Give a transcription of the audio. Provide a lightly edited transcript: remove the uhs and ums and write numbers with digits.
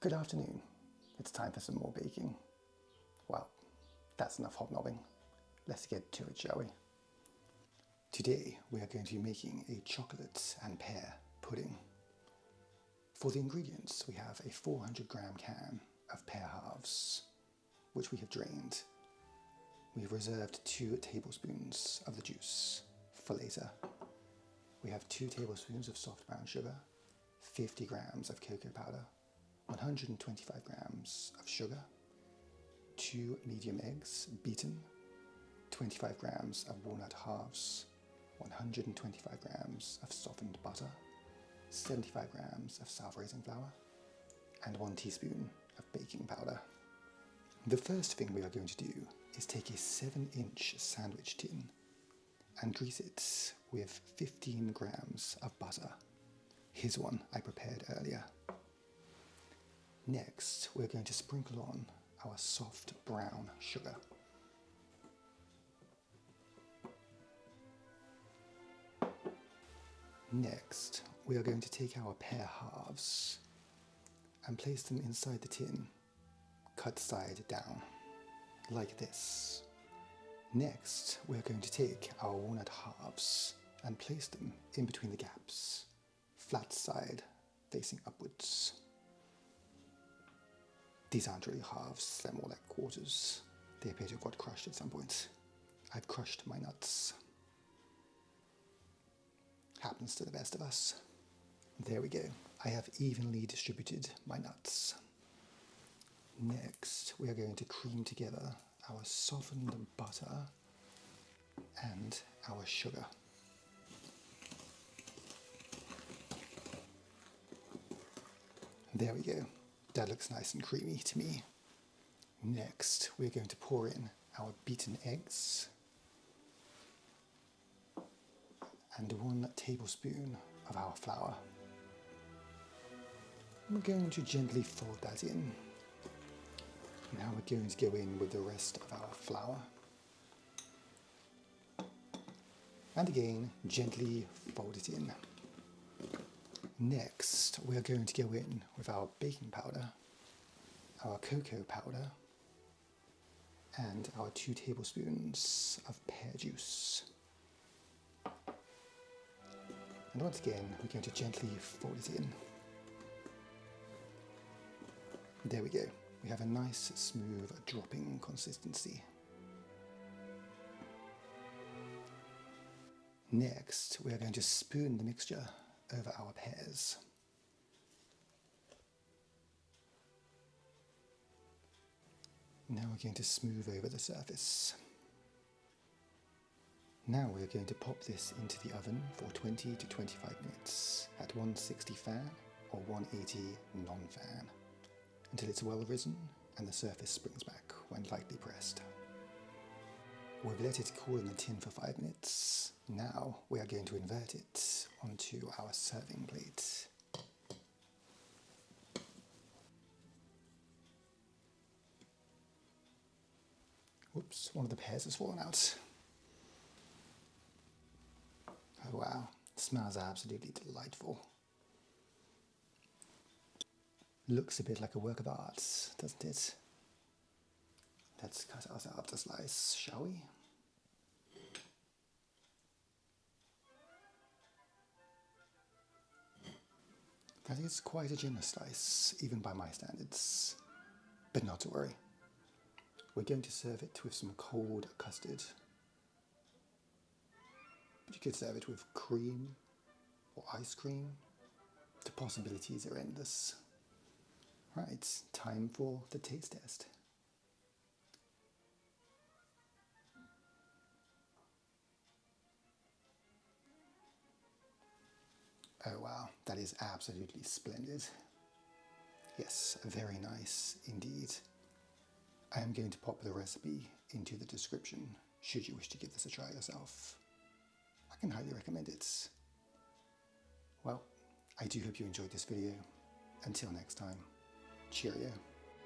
Good afternoon. It's time for some more baking. Well, that's enough hobnobbing. Let's get to it, shall we? Today we are going to be making a chocolate and pear pudding. For the ingredients, we have a 400-gram can of pear halves, which we have drained. We have reserved 2 tablespoons of the juice for later. We have 2 tablespoons of soft brown sugar, 50 grams of cocoa powder, 125 grams of sugar, 2 medium eggs beaten, 25 grams of walnut halves, 125 grams of softened butter, 75 grams of self-raising flour, and 1 teaspoon of baking powder. The first thing we are going to do is take a 7-inch sandwich tin and grease it with 15 grams of butter. Here's one I prepared earlier. Next, we're going to sprinkle on our soft brown sugar. Next, we are going to take our pear halves and place them inside the tin, cut side down, like this. Next, we're going to take our walnut halves and place them in between the gaps, flat side facing upwards. These aren't really halves, they're more like quarters. They appear to have got crushed at some point. I've crushed my nuts. Happens to the best of us. There we go. I have evenly distributed my nuts. Next, we are going to cream together our softened butter and our sugar. There we go. That looks nice and creamy to me. Next, we're going to pour in our beaten eggs and 1 tablespoon of our flour. We're going to gently fold that in. Now we're going to go in with the rest of our flour. And again, gently fold it in. Next, we're going to go in with our baking powder, our cocoa powder, and our 2 tablespoons of pear juice. And once again, we're going to gently fold it in. There we go. We have a nice, smooth, dropping consistency. Next, we are going to spoon the mixture over our pears. Now we're going to smooth over the surface. Now we're going to pop this into the oven for 20 to 25 minutes at 160 fan or 180 non-fan until it's well risen and the surface springs back when lightly pressed. We've let it cool in the tin for 5 minutes. Now we are going to invert it onto our serving plate. Whoops, one of the pears has fallen out. Oh wow, it smells absolutely delightful. Looks a bit like a work of art, doesn't it? Let's cut ourselves a slice, shall we? That is quite a generous slice, even by my standards. But not to worry. We're going to serve it with some cold custard. But you could serve it with cream or ice cream. The possibilities are endless. Right, time for the taste test. Oh wow, that is absolutely splendid. Yes, very nice indeed. I am going to pop the recipe into the description should you wish to give this a try yourself. I can highly recommend it. Well, I do hope you enjoyed this video. Until next time, cheerio.